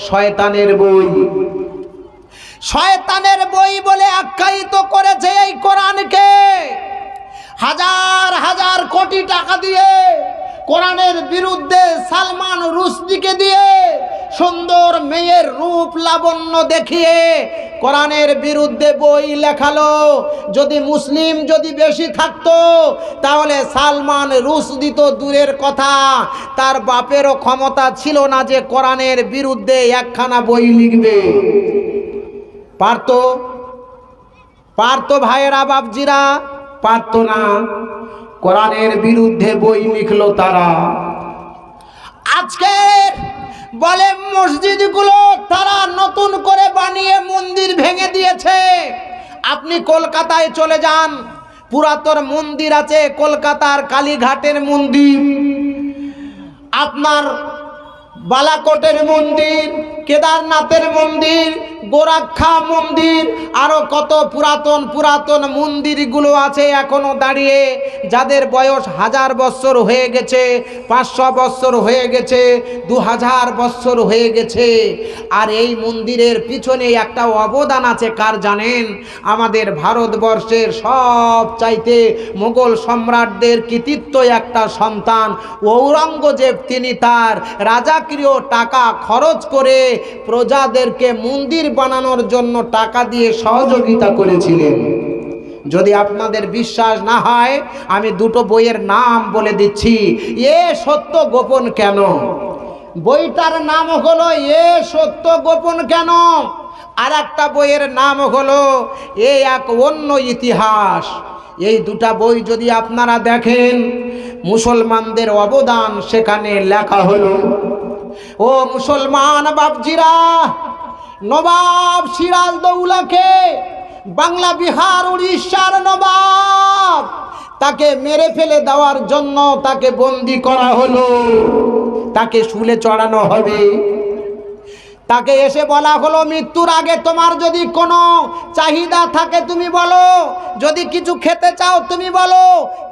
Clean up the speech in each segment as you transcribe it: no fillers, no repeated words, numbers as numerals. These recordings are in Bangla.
শয়তানের বই। শয়তানের বই বলে আখ্যায়িত করেছে এই কোরআনকে। হাজার হাজার কোটি টাকা দিয়ে কোরআনের বিরুদ্ধে সালমান রুশদিকে দিয়ে সুন্দর মেয়ের রূপ লাবণ্য দেখিয়ে কোরআনের বিরুদ্ধে বই লেখালো। যদি মুসলিম যদি বেশি থাকতো তাহলে সালমান রুশদি তো দূরের কথা, তার বাপেরও ক্ষমতা ছিল না যে কোরআনের বিরুদ্ধে একখানা বই লিখবে। পারতো ভাইয়েরা বাপজিরা? পারতো না। কোরআনের বিরুদ্ধে বই লিখলো তারা। আজকে বলে মসজিদগুলো তারা নতুন করে বানিয়ে মন্দির ভেঙে দিয়েছে। আপনি কলকাতায় চলে যান, পুরাতন মন্দির আছে কলকাতার কালীঘাটের মন্দির, আপনার বালাকোটের মন্দির, কেদারনাথের মন্দির, গোরাক্ষা মন্দির, আরো কত পুরাতন পুরাতন মন্দিরগুলো আছে এখনো দাঁড়িয়ে, যাদের বয়স 1000 বছর হয়ে গেছে, 500 বছর হয়ে গেছে, 2000 বছর হয়ে গেছে। আর এই মন্দিরের পিছনে একটা অবদান আছে কার জানেন? আমাদের ভারতবর্ষের সব চাইতে মোগল সম্রাটদের কৃতিত্ব একটা সন্তান ঔরঙ্গজেব, তিনি তার রাজকীয় টাকা খরচ করে প্রজাদেরকে মন্দির বানানোর জন্য টাকা দিয়ে সহযোগিতা করেছিলেন। যদি আপনাদের বিশ্বাস না হয় আমি দুটো বইয়ের নাম বলে দিচ্ছি। এ সত্য গোপন কেন, বইটার নাম হলো এ সত্য গোপন কেন, আর একটা বইয়ের নাম হলো এ এক অন্য ইতিহাস। এই দুটা বই যদি আপনারা দেখেন মুসলমানদের অবদান সেখানে লেখা হলো। ও মুসলমান বাপজিরা, নবাব সিরাজদৌলাকে, বাংলা বিহার উড়িষ্যার নবাব, তাকে মেরে ফেলে দেওয়ার জন্য তাকে বন্দি করা হলো, তাকে শুলে চড়ানো হবে। তাকে এসে বলা হলো মৃত্যুর আগে তোমার যদি কোনো চাহিদা থাকে তুমি বলো, যদি কিছু খেতে চাও তুমি বলো,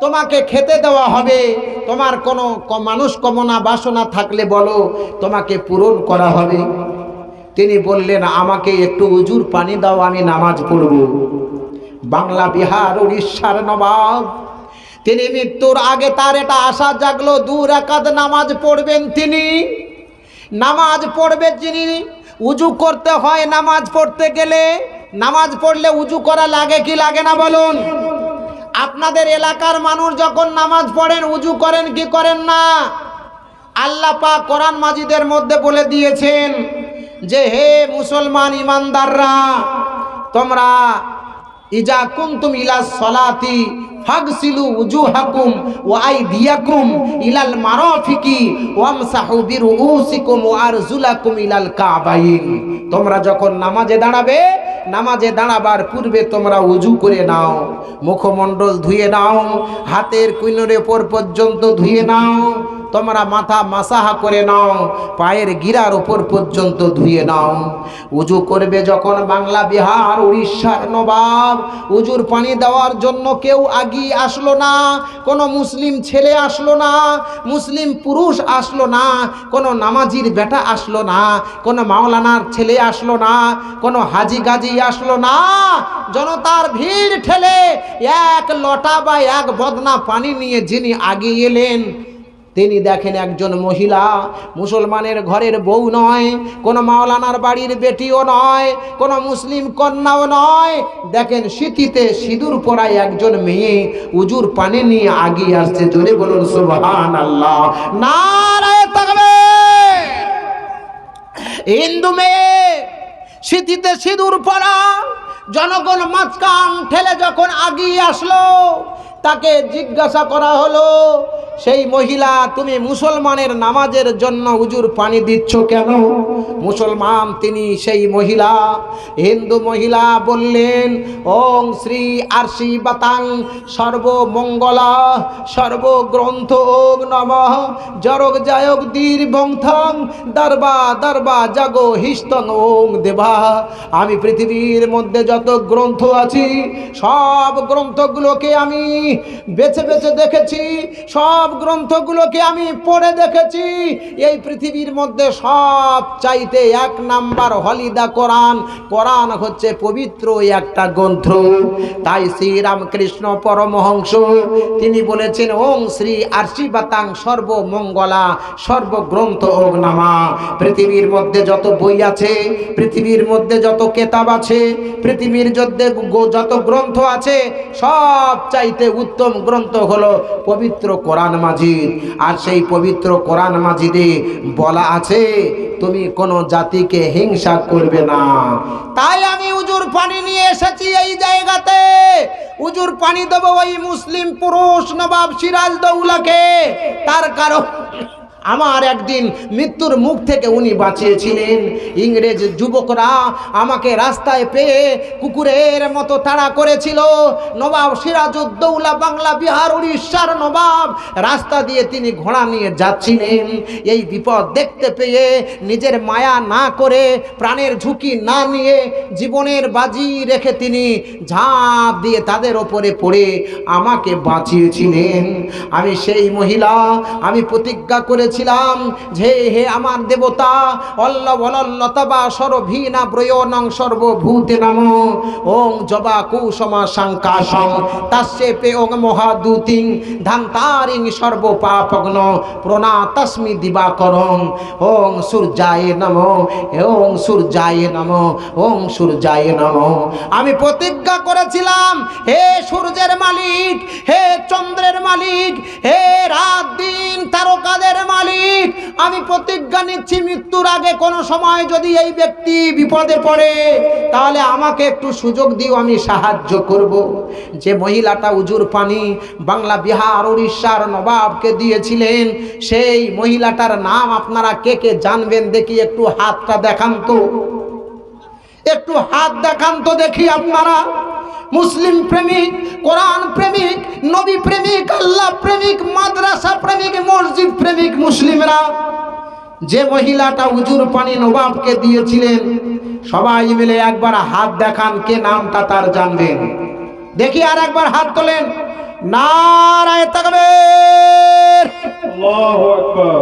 তোমাকে খেতে দেওয়া হবে। তোমার কোনো মানুষ কামনা বাসনা থাকলে বলো, তোমাকে পূরণ করা হবে। তিনি বললেন আমাকে একটু উজুর পানি দাও, আমি নামাজ পড়ব। বাংলা বিহার উড়িষ্যার নবাব, তিনি মৃত্যুর আগে তার এটা আশা জাগলো 2 রাকাত নামাজ পড়বেন। তিনি নামাজ পড়বে, যিনি উজু করতে হয় নামাজ পড়তে গেলে। নামাজ পড়লে উজু করা লাগে কি লাগে না বলুন? আপনাদের এলাকার মানুষ যখন নামাজ পড়েন উজু করেন কি করেন না? আল্লাহ পাক কোরআন মাজিদের মধ্যে বলে দিয়েছেন যে হে মুসলমান ইমানদাররা, তোমরা ইজা কুনতুম ইলাস সলাতি ফাগসিলু উজুহাকুম ওয়া আইদিয়াকুম ইলাল মারাফিকি ওয়ামসাহু বিরুউসিকুম ওয়া আরজুলাকুম ইলাল কাবাইন। তোমরা যখন নামাজে দাঁড়াবে, নামাজে দাঁড়াবার পূর্বে তোমরা উজু করে নাও, মুখমণ্ডল ধুয়ে নাও, হাতের কুইনের উপর পর্যন্ত ধুয়ে নাও, তোমরা মাথা মাসাহা করে নাও, পায়ের গিরার উপর পর্যন্ত ধুয়ে নাও। উজু করবে যখন বাংলা বিহার উড়িষ্যার নবাব, উজুর পানি দেওয়ার জন্য কেউ আগিয়ে আসলো না, কোনো মুসলিম ছেলে আসলো না, মুসলিম পুরুষ আসলো না, কোনো নামাজির বেটা আসলো না, কোনো মাওলানার ছেলে আসলো না, কোনো হাজি গাজি আসলো না। জনতার ভিড় ঠেলে এক লটা বা এক বদনা পানি নিয়ে যিনি আগিয়ে এলেন, তিনি দেখেন একজন মহিলা, মুসলমানের ঘরের বউ নয়, কোনো মাওলানার বাড়ির বেটিও নয়, কোনো মুসলিম কন্যাও নয়। দেখেন সিঁথিতে সিঁদুর পরায় একজন মেয়ে উজুর পানি নিয়ে আগিয়ে আসছে। জোরে বলুন সুবহানাল্লাহ, নারায়ে তাকবীর। হিন্দু মেয়ে, সিঁথিতে সিঁদুর পরা, জনগণ মাঝখান ঠেলে যখন আগিয়ে আসলো, তাকে জিজ্ঞাসা করা হলো, সেই মহিলা তুমি মুসলমানের নামাজের জন্য উজুর পানি দিচ্ছ কেন? মুসলমান তিনি সেই মহিলা, হিন্দু মহিলা বললেন ওং শ্রী আরশি বাতাং সর্বমঙ্গলা সর্বগ্রন্থ ওং নমঃ জরগ জায়গ দীর বংথং দরবা দরবা জাগো হিস্তং ওং দেবা। আমি পৃথিবীর মধ্যে যত গ্রন্থ আছি সব গ্রন্থগুলোকে আমি বেছে বেছে দেখেছি, সব সব গ্রন্থগুলোকে আমি পড়ে দেখেছি, এই পৃথিবীর মধ্যে সব চাইতে এক নাম্বার হলিদা কোরআন। কোরআন হচ্ছে পবিত্র একটা গ্রন্থ। তাই শ্রীরামকৃষ্ণ পরমহংস তিনি বলেছেন, ওং শ্রী আর্শিবাতাং সর্বমঙ্গলা সর্বগ্রন্থ ওং নামা। পৃথিবীর মধ্যে যত বই আছে, পৃথিবীর মধ্যে যত কেতাব আছে, পৃথিবীর যত গ্রন্থ আছে, সব চাইতে উত্তম গ্রন্থ হলো পবিত্র কোরআন মাজিদ। আর সেই পবিত্র কোরআন মাজিদে বলা আছে তুমি কোনো জাতিকে হিংসা করবে না। তাই আমি উজুর পানি নিয়ে এসেছি এই জায়গাতে। উজুর পানি দেবো ওই মুসলিম পুরুষ নবাব সিরাজদৌলাকে। তার কারণ আমার একদিন মৃত্যুর মুখ থেকে উনি বাঁচিয়েছিলেন। ইংরেজ যুবকরা আমাকে রাস্তায় পেয়ে কুকুরের মতো তাড়া করেছিল। নবাব সিরাজউদ্দৌলা বাংলা বিহার উড়িষ্যার নবাব, রাস্তা দিয়ে তিনি ঘোড়া নিয়ে যাচ্ছিলেন। এই বিপদ দেখতে পেয়ে নিজের মায়া না করে, প্রাণের ঝুঁকি না নিয়ে, জীবনের বাজি রেখে তিনি ঝাঁপ দিয়ে তাদের ওপরে পড়ে আমাকে বাঁচিয়েছিলেন। আমি সেই মহিলা, আমি প্রতিজ্ঞা করেছি যে হে আমার দেবতা, অল্লবলল্লতবা সরভীনা ব্রয়োনং সর্বভূতে নমো ওং জবা কুসমা শঙ্কাশং তস্যে পে ওং মহাদূতিং ধান্তারিং সর্বপাপগ্ন প্রণাতস্মি দিবাকরং ওং সূর্যায় নমো ওং সূর্যায় নমো ওং সূর্যায় নমো। আমি প্রতিজ্ঞা করেছিলাম, হে সূর্যের মালিক, হে চন্দ্রের মালিক, হে রাত দিন তারকাদের মালিক, আমি প্রতিজ্ঞা নিচ্ছি মৃত্যুর আগে কোনো সময় যদি এই ব্যক্তি বিপদে পড়ে তাহলে আমাকে একটু সুযোগ দিও, আমি সাহায্য করব। যে মহিলাটা উজুর পানি বাংলা বিহার উড়িষ্যার নবাবকে দিয়েছিলেন, সেই মহিলাটার নাম আপনারা কে কে জানবেন দেখি? একটু হাতটা দেখান তো, একটু হাত দেখান তো দেখি আপনারা। মুসলিম প্রেমিক, কোরআন প্রেমিক, নবী প্রেমিক, আল্লাহ প্রেমিক, মাদ্রাসা প্রেমিক, মসজিদ প্রেমিক মুসলিমরা, যে মহিলাটা উজুর পানি নবাবকে দিয়েছিলেন, সবাই মিলে একবার হাত দেখান, কে নামটা তার জানবেন দেখি। আর একবার হাত তোলেন। নারায়ে তাকবীর, আল্লাহু আকবার।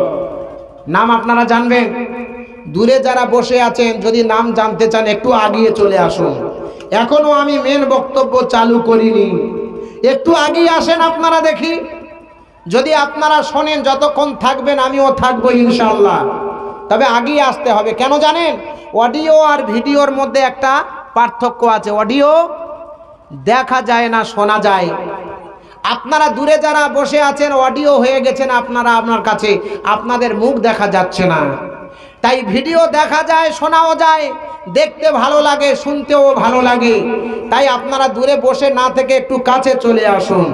নাম আপনারা জানবেন? দূরে যারা বসে আছেন যদি নাম জানতে চান একটু আগিয়ে চলে আসুন। এখনো আমি মেন বক্তব্য চালু করিনি, একটু আগিয়ে আসেন আপনারা দেখি। যদি আপনারা শোনেন যতক্ষণ থাকবেন আমিও থাকবো ইনশাআল্লাহ, তবে আগিয়ে আসতে হবে। কেন জানেন? অডিও আর ভিডিওর মধ্যে একটা পার্থক্য আছে। অডিও দেখা যায় না, শোনা যায়। আপনারা দূরে যারা বসে আছেন অডিও হয়ে গেছেন আপনারা, আপনার কাছে আপনাদের মুখ দেখা যাচ্ছে না। তাই ভিডিও দেখা যায়, শোনাও যায়, দেখতে ভালো লাগে, শুনতেও ভালো লাগে। তাই আপনারা দূরে বসে না থেকে একটু কাছে চলে আসুন।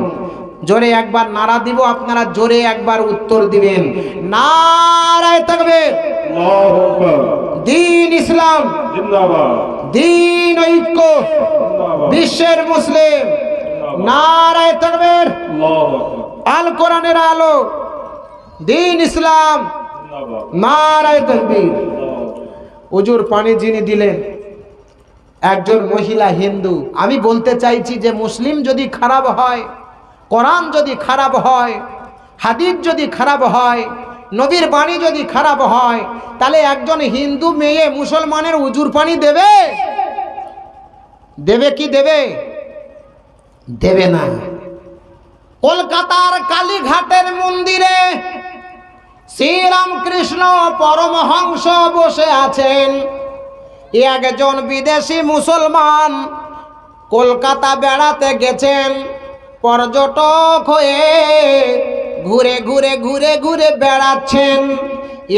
জোরে একবার নারা দিব, আপনারা জোরে একবার উত্তর দিবেন। নারায়ে তাকবীর, আল্লাহু আকবার। দ্বীন ইসলাম জিন্দাবাদ, দ্বীন ঐক্য, বিশ্বের মুসলিম। নারায়ে তাকবীর, আল্লাহু আকবার। আল কোরআনের আলো, দ্বীন ইসলাম জিন্দাবাদ, নারায়ে তাকবীর। উজুর পানি যিনি দিলেন একজন মহিলা হিন্দু। আমি বলতে চাইছি যে মুসলিম যদি খারাপ হয়, কোরআন যদি খারাপ হয়, হাদিস যদি খারাপ হয়, নবীর বাণী যদি খারাপ হয়, তাহলে একজন হিন্দু মেয়ে মুসলমানের উজুর পানি দেবে? দেবে কি দেবে? দেবে না। কলকাতার কালীঘাটের মন্দিরে শ্রীরামকৃষ্ণ পরমহংস বসে আছেন। একজন বিদেশি মুসলমান কলকাতা বেড়াতে গেছেন, পর্যটক হয়ে ঘুরে ঘুরে ঘুরে ঘুরে বেড়াচ্ছেন।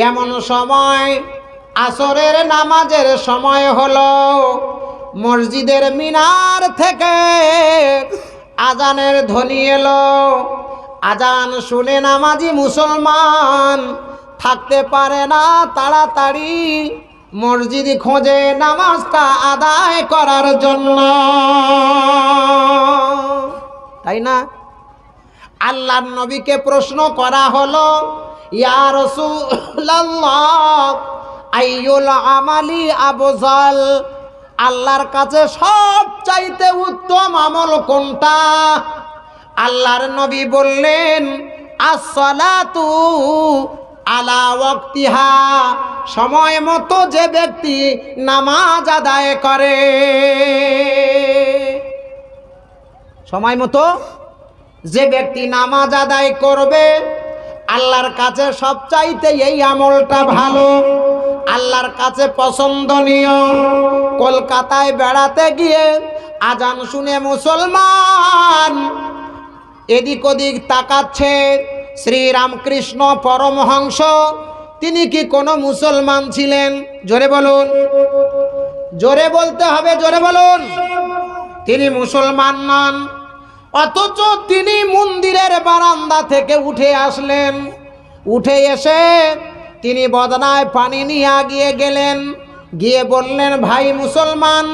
এমন সময় আসরের নামাজের সময় হলো। মসজিদের মিনার থেকে আজানের ধ্বনি এলো। আজান শুনে নামাজি মুসলমান থাকতে পারে না, তাড়াতাড়ি মসজিদ খোঁজে নামাজটা আদায় করার জন্য, তাই না? আল্লাহর নবীকে প্রশ্ন করা হলো, ইয়া রাসূলুল্লাহ আইয়ুল আমালি আফজাল, আল্লাহর কাছে সব চাইতে উত্তম আমল কোনটা? আল্লাহর নবী বললেন, আসসালাতু আলা ওয়াক্তিহা, সময় মতো যে ব্যক্তি নামাজ আদায় করে, সময় মতো যে ব্যক্তি নামাজ আদায় করবে, আল্লাহর কাছে সবচাইতে এই আমলটা ভালো, আল্লাহর কাছে পছন্দনীয়। কলকাতায় বেড়াতে গিয়ে আজান শুনে মুসলমান এদিক ওদিক তাকাচ্ছে। শ্রীরামকৃষ্ণ পরমহংস তিনি কি কোনো মুসলমান ছিলেন? জোরে বলুন, জোরে বলতে হবে, জোরে বলুন। তিনি মুসলমান নন, অথচ তিনি মন্দিরের বারান্দা থেকে উঠে আসলেন। উঠে এসে তিনি বদনায় পানি নিয়ে গিয়ে গেলেন, গিয়ে বললেন, ভাই মুসলমান,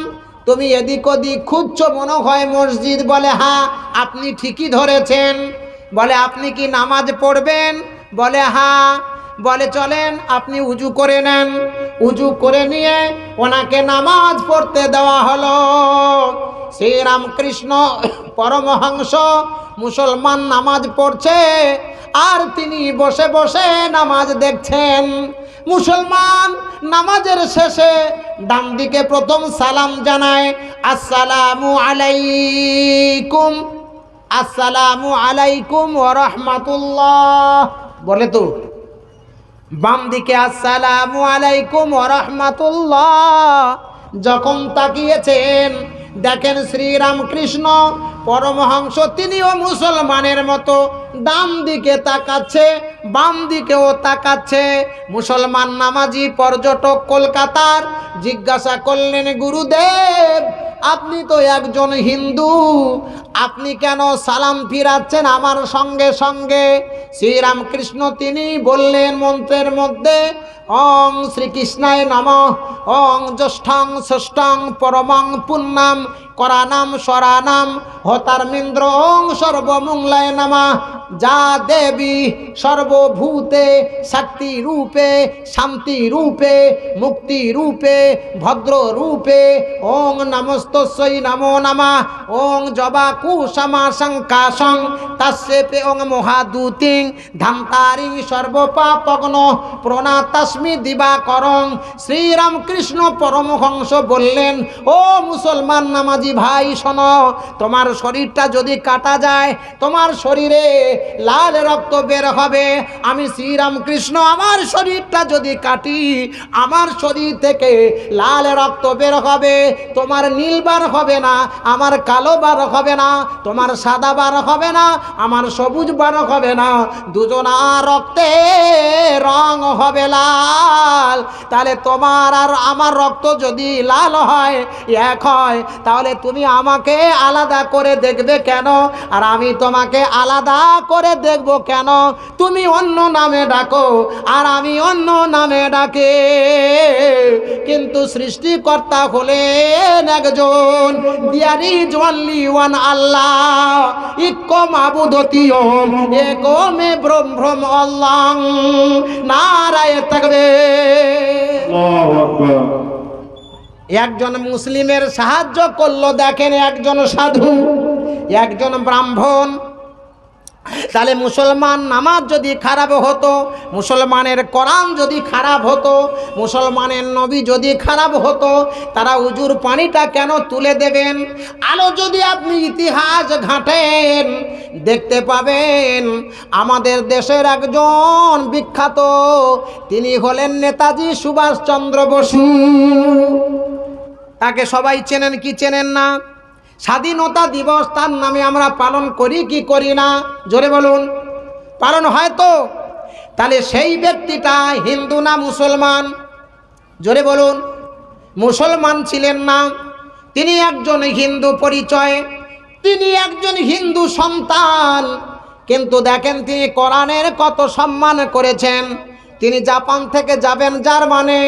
তুমি এদিক ওদিক খুঁজছো, মনে হয় মসজিদ। বলে হ্যাঁ, আপনি ঠিকই ধরেছেন। বলে আপনি কি নামাজ পড়বেন? বলে হ্যাঁ। বলে চলেন আপনি উজু করে নেন। উজু করে নিয়ে ওনাকে নামাজ পড়তে দেওয়া হলো। শ্রীরামকৃষ্ণ পরমহংস মুসলমান নামাজ পড়ছে, আর তিনি বসে বসে নামাজ দেখছেন। মুসলমান নামাজের শেষে ডান দিকে প্রথম সালাম জানায়, আসসালামু আলাইকুম, আসসালামু আলাইকুম ওয়া রাহমাতুল্লাহ বলে তো। বাম দিকে আসসালামু আলাইকুম ওয়া রাহমাতুল্লাহ। যখন তাকিয়েছেন দেখেন শ্রীরামকৃষ্ণ পরমহংস তিনিও মুসলমানের মতো ডান দিকে তাকাচ্ছে, বাম দিকেও তাকাচ্ছে। মুসলমান নামাজি পর্যটক কলকাতার জিজ্ঞাসা করলেন, গুরুদেব আপনি তো একজন হিন্দু, আপনি কেন সালাম ফিরাচ্ছেন আমার সঙ্গে সঙ্গে? শ্রীরামকৃষ্ণ তিনি বললেন মন্ত্রের মধ্যে, ওং শ্রীকৃষ্ণায় নমঃ, ওং জ্যৈষ্ঠং ষষ্ঠং পরমং পুণ্যম করানাম স্বরানাম হতার্মিন্দ্র, ওং সর্বমঙ্গলায় নমঃ। যা দেবী সর্বভূতে শক্তি রূপে শান্তি রূপে মুক্তি রূপে ভদ্র রূপে, ওং নমস্তস্যৈ নমো নমঃ। ওং জবা কুসমা শঙ্কাশং তস্যেপে ওং মহাদূতিং ধান্তারিং সর্বপাপগ্ন প্রণাতস্মি দিবাকরং। শ্রীরামকৃষ্ণ পরমহংস বললেন, ও মুসলমান নামাজি ভাই শোনো, তোমার শরীরটা যদি কাটা যায়, তোমার শরীরে লাল রক্ত বের হবে। আমি শ্রীরামকৃষ্ণ আমার শরীরটা যদি কাটি, আমার শরীর থেকে লাল রক্ত বের হবে। তোমার নীল বার হবে না, আমার কালো বার হবে না, তোমার সাদা বার হবে না, আমার সবুজ বার হবে না, দুজনার রক্তে রং হবে লাল। তাহলে তোমার আর আমার রক্ত যদি লাল হয়, এক হয়, তাহলে তুমি আমাকে আলাদা করে দেখবে কেন? আর আমি তোমাকে আলাদা করে দেখব কেন? তুমি অন্য নামে ডাকো আর আমি অন্য নামে ডাকে, কিন্তু সৃষ্টিকর্তা হলেন একজন। There is only one Allah, ইক্কো মাবুদতিয়ম Acme ব্রহ্ম আল্লাহ। নারায়ে তাকবীর। আল্লাহু আকবার। একজন মুসলিমের সাহায্য করলো, দেখেন একজন সাধু, একজন ব্রাহ্মণ। তাহলে মুসলমান নামাজ যদি খারাপ হতো, মুসলমানের কোরআন যদি খারাপ হতো, মুসলমানের নবী যদি খারাপ হতো, তারা উজুর পানিটা কেন তুলে দেবেন? আলো যদি আপনি ইতিহাস ঘাঁটেন দেখতে পাবেন আমাদের দেশের একজন বিখ্যাত, তিনি হলেন নেতাজি সুভাষচন্দ্র বসু। তাকে সবাই চেনেন কি চেনেন না? স্বাধীনতা দিবস তার নামে আমরা পালন করি কি করি না? জোরে বলুন। পালন হয় তো? তাহলে সেই ব্যক্তিটা হিন্দু না মুসলমান? জোরে বলুন। মুসলমান ছিলেন না, তিনি একজন হিন্দু পরিচয়, তিনি একজন হিন্দু সন্তান। কিন্তু দেখেন তিনি কোরআনের কত সম্মান করেছেন। তিনি জাপান থেকে যাবেন জার্মানে,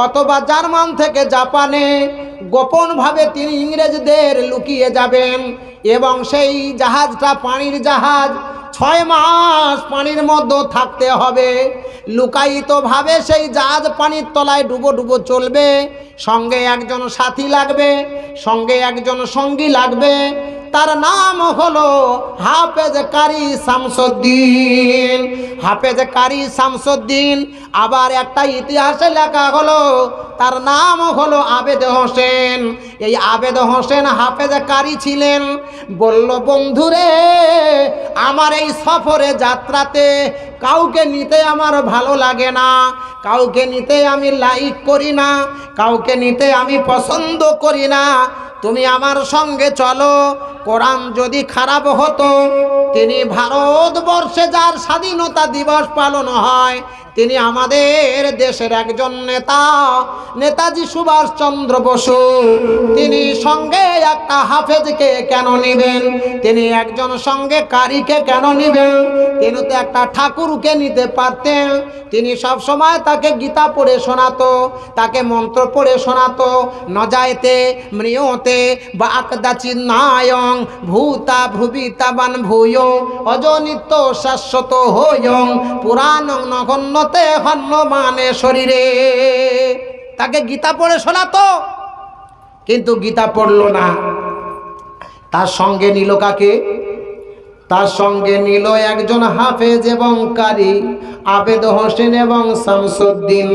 অথবা জার্মান থেকে জাপানে গোপনভাবে তিনি ইংরেজদের লুকিয়ে যাবেন, এবং সেই জাহাজটা পানির জাহাজ, 6 মাস পানির মধ্যে থাকতে হবে। লুকায়িতভাবে সেই জাহাজ পানির তলায় ডুবো ডুবো চলবে। সঙ্গে একজন সাথী লাগবে, সঙ্গে একজন সঙ্গী লাগবে। তার নাম হলো হাফেজ কারি শামসুদ্দিন। হাফেজ কারি শামসুদ্দিন। আবার একটা ইতিহাসে লেখা হলো তার নাম হলো আবেদ হোসেন। এই আবেদ হোসেন হাফেজ কারি ছিলেন। বলল, বন্ধুরে, আমার এই সফরে যাত্রাতে কাউকে নিতে আমার ভালো লাগে না, কাউকে নিতে আমি লাইক করি না, কাউকে নিতে আমি পছন্দ করি না। তুমি আমার সঙ্গে চলো। কোরআন যদি খারাপ হতো, তিনি ভারতবর্ষে যার স্বাধীনতা দিবস পালন হয়, তিনি আমাদের দেশের একজন নেতা, নেতাজি সুভাষচন্দ্র বসু, তিনি সঙ্গে একটা হাফেজকে কেন নেবেন? তিনি একজন সঙ্গে কারিকে কেন নেবেন? তিনি তো একটা ঠাকুরকে নিতে পারতেন। তিনি সব সময় তাকে গীতা পড়ে শোনাতো, তাকে মন্ত্র পড়ে শোনাতো। নজায়তে মৃয়তে বা আকদা চিন্নায়ং ভূতা ভ্রুবিতাবান ভূয় অজনিত্য শাশ্বত হয়ং পুরাণং নগণ্যতে হন্যমানে শরীরে। তাকে গীতা পড়ে শোনাতো, কিন্তু গীতা পড়লো না। তার সঙ্গে নিল কাকে? তার সঙ্গে নিল একজন হাফেজ এবং কারি, আবেদ হোসেন এবং শামসুদ্দিন।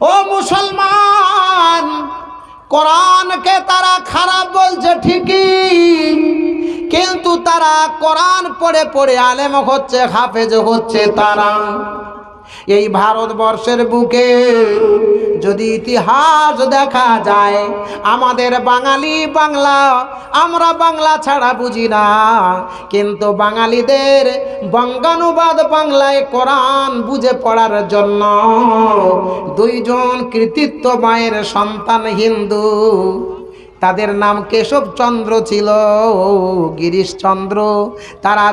ও মুসলমান, কোরআনকে তারা খারাপ বলছে ঠিকই, কিন্তু তারা কোরআন পড়ে পড়ে আলেম হচ্ছে, হাফেজ হচ্ছে তারা। এই ভারতবর্ষের বুকে যদি ইতিহাস দেখা যায়, আমাদের বাঙালি বাংলা, আমরা বাংলা ছাড়া বুঝি না, কিন্তু বাঙালিদের বঙ্গানুবাদ বাংলায় কোরআন বুঝে পড়ার জন্য দুইজন কৃতিত্ব মায়ের সন্তান হিন্দু, তাদের নাম কেশবচন্দ্র ছিল, গিরিশচন্দ্র। তারা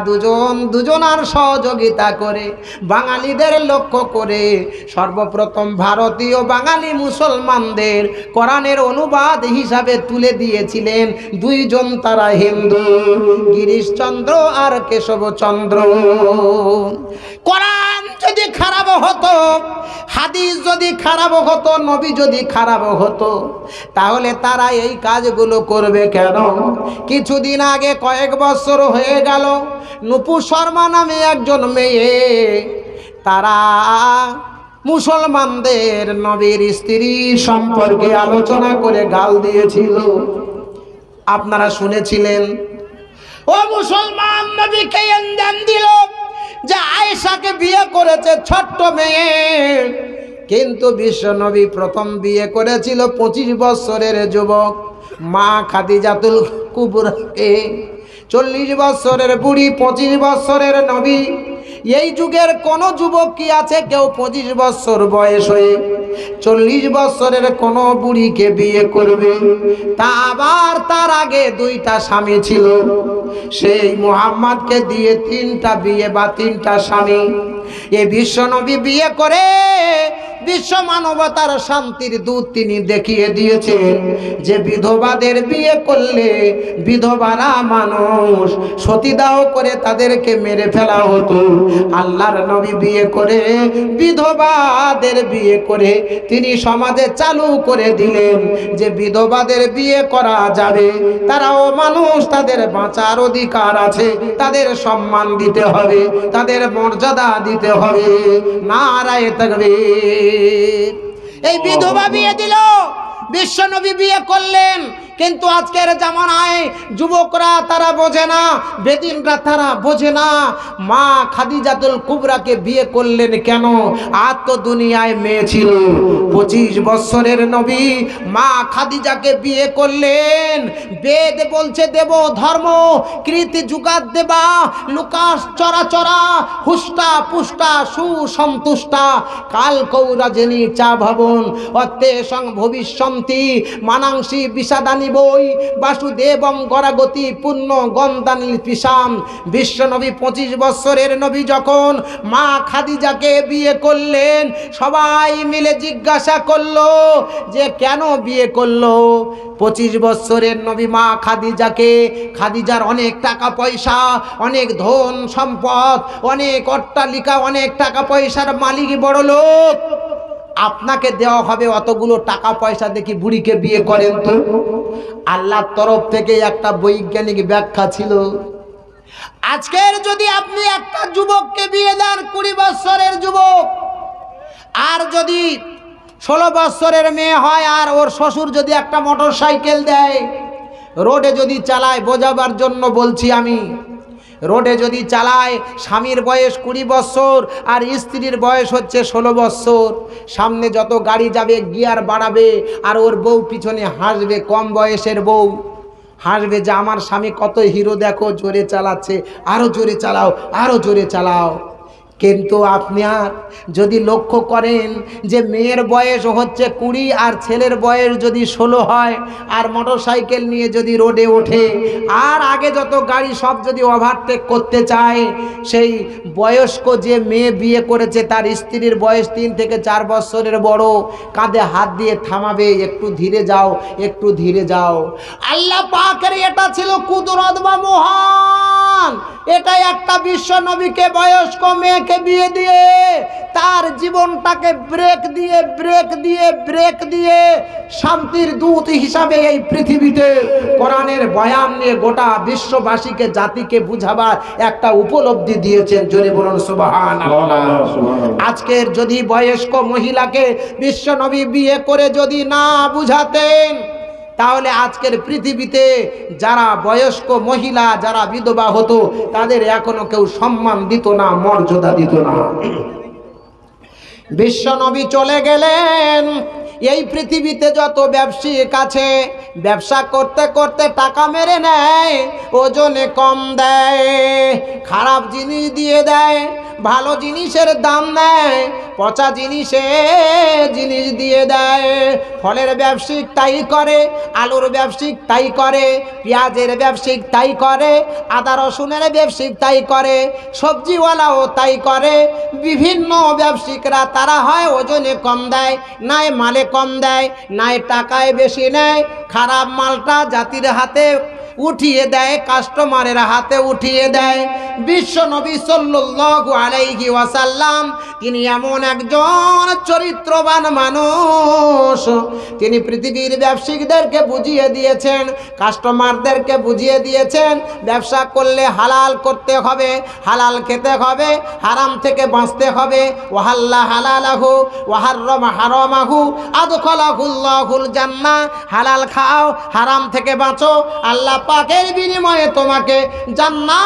দুজনার সহযোগিতা করে বাঙালিদের লক্ষ্য করে সর্বপ্রথম ভারতীয় বাঙালি মুসলমানদের কোরআনের অনুবাদ হিসাবে তুলে দিয়েছিলেন দুইজন, তারা হিন্দু, গিরিশচন্দ্র আর কেশবচন্দ্র। কোরআন যদি খারাপ হতো, হাদিস যদি খারাপ হতো, নবী যদি খারাপ হতো, তাহলে তারা এই কাজগুলো করবে কেন? কিছুদিন আগে, কয়েক বছর হয়ে গেল, নুপু শর্মা নামে একজন মেয়ে, তারা মুসলমানদের নবীর স্ত্রী সম্পর্কে আলোচনা করে গাল দিয়েছিল। আপনারা শুনেছিলেন। ও মুসলমান, নবীকে ইন্ধন দিল যে আয়েশাকে বিয়ে করেছে ছোট্ট মেয়ে, কিন্তু বিশ্ব নবী প্রথম বিয়ে করেছিল 25 বছরের যুবক মা খাদিজাতুল কুবরাকে। 40 বছরের বুড়ি, 25 বছরের নবী। এই যুগের কোন যুবক কি আছে কেউ 25 বছর বয়স হয়ে 40 বছরের কোন বুড়িকে বিয়ে করবে? তা আবার তার আগে 2টা স্বামী ছিল, সেই মুহাম্মদকে দিয়ে 3টা বিয়ে বা 3টা স্বামী। এই বিশ্ব নবী বিয়ে করে বিশ্ব মানবতার শান্তির দূত তিনি দেখিয়ে দিয়েছেন যে বিধবাদের বিয়ে করলে বিধবারা মানুষ, সতীদাহ করে তাদেরকে মেরে ফেলা হতো। আল্লাহর নবী বিয়ে করে বিধবাদের বিয়ে করে তিনি সমাজে চালু করে দিলেন যে বিধবাদের বিয়ে করা যাবে, তারাও মানুষ, তাদের বাঁচার অধিকার আছে, তাদের সম্মান দিতে হবে, তাদের মর্যাদা দিতে হবে। নারায়ে তাকবীর। এই বিধবা বিয়ে দিল, বিশ্বনবী বিয়ে করলেন। কিন্তু আজকের জামানায় যুবকরা তারা বোঝে না, বেদিনরা তারা বোঝে না। মা খাদিজাতুল কুবরাকে বিয়ে করলেন কেন? আর তো দুনিয়ায় মেয়ে ছিল। 25 বছরের নবী মা খাদিজাকে বিয়ে করলেন। বেদ বলছে দেব ধর্ম কৃতি যুগাত দেবা লুকাস চরাচরা হুষ্টা পুষ্টা সুসন্তুষ্টা কাল কৌরাজেনি চা ভবন অত্তে সং ভবিষ্যন্তি মানাংসি বিষাদানি বই বাসুদেবম গরাগতি পূর্ণ গন্ধানি পিসাম। বিশ্বনবী 25 বছরের নবী যখন মা খাদিজাকে বিয়ে করলেন, সবাই মিলে জিজ্ঞাসা করলো যে কেন বিয়ে করলো? 25 বছরের নবী মা খাদিজাকে, খাদিজার অনেক টাকা পয়সা, অনেক ধন সম্পদ, অনেক অট্টালিকা, অনেক টাকা পয়সার মালিক, বড় লোক। আপনাকে দেওয়া হবে অতগুলো টাকা পয়সা, দেখি বুড়িকে বিয়ে করেন তো। আল্লাহর তরফ থেকে একটা বৈজ্ঞানিক ব্যাখ্যা ছিল। আজকের যদি আপনি একটা যুবককে বিয়ে দেন, 20 বছরের যুবক, আর যদি 16 বছরের মেয়ে হয়, আর ওর শ্বশুর যদি একটা মোটর সাইকেল দেয়, রোডে যদি চালায়, বোঝাবার জন্য বলছি আমি, রোডে যদি চালায়, স্বামীর বয়স 20 বছর আর স্ত্রীর বয়স হচ্ছে 16 বছর, সামনে যত গাড়ি যাবে গিয়ার বাড়াবে, আর ওর বউ পিছনে হাসবে, কম বয়সের বউ হাসবে যে আমার স্বামী কত হিরো, দেখো জোরে চালাচ্ছে, আরো জোরে চালাও, আরো জোরে চালাও। কিন্তু আপনি আর যদি লক্ষ্য করেন যে মেয়ের বয়স হচ্ছে 20 আর ছেলের বয়স যদি 16 হয়, আর মোটর সাইকেল নিয়ে যদি রোডে ওঠে, আর আগে যত গাড়ি সব যদি ওভারটেক করতে চায়, সেই বয়স্ক যে মেয়ে বিয়ে করেছে তার স্ত্রীর বয়স 3 থেকে 4 বছরের বড়, কাঁধে হাত দিয়ে থামাবে, একটু ধীরে যাও, একটু ধীরে যাও। আল্লাহ পাকের এটা ছিল কুদরত বা মহান। এটাই একটা বিশ্ব নবীকে বয়স্ক মেয়েকে বিয়ে দিয়ে তার জীবনটাকে ব্রেক দিয়ে ব্রেক দিয়ে ব্রেক দিয়ে শান্তির দূত হিসাবে এই পৃথিবীতে কোরআনের বয়ান নিয়ে গোটা বিশ্ববাসীকে, জাতিকে বুঝাবার একটা উপলব্ধি দিয়েছেন। জোরে বলুন সুবহানাল্লাহ। আজকের যদি বয়স্ক মহিলাকে বিশ্ব নবী বিয়ে করে যদি না বুঝাতেন, তাহলে আজকের পৃথিবীতে যারা বয়স্ক মহিলা, যারা বিধবা হতো, তাদের এখনো কেউ সম্মান দিত না, মর্যাদা দিত না। বিশ্ব নবী চলে গেলেন, এই পৃথিবীতে যত ব্যবসায়িক আছে, ব্যবসা করতে করতে টাকা মেরে নেয়, ওজনে কম দেয়, খারাপ জিনিস দিয়ে দেয়, ভালো জিনিসের দাম নেয়, পচা জিনিস দিয়ে দেয়। ফলের ব্যবসায়িক তাই করে, আলুর ব্যবসায়িক তাই করে, পেঁয়াজের ব্যবসায়িক তাই করে, আদা রসুনের ব্যবসায়িক তাই করে, সবজিওয়ালাও তাই করে। বিভিন্ন ব্যবসায়িকরা তারা হয় ওজনে কম দেয়, নাই মালে কম দেয়, নাই টাকায় বেশি নেয়, খারাপ মালটা জাতির হাতে উঠিয়ে দেয়, কাস্টমারের হাতে উঠিয়ে দেয়। বিশ্ব নবী সাল্লাল্লাহু আলাইহি ওয়াসাল্লাম তিনি এমন একজন চরিত্রবান মানুষ, তিনি পৃথিবীর ব্যবসায়ীদেরকে বুঝিয়ে দিয়েছেন, কাস্টমারদেরকে বুঝিয়ে দিয়েছেন, ব্যবসা করলে হালাল করতে হবে, হালাল খেতে হবে, হারাম থেকে বাঁচতে হবে। ওয়াহাল্লা হালালাহু ওয়াহাররামা হারামাহু আদখালাহুল্লাহুল জান্নাহ। হালাল খাও, হারাম থেকে বাঁচো, আল্লাহ পাকের বিনিময়ে তোমাকে জান্নাত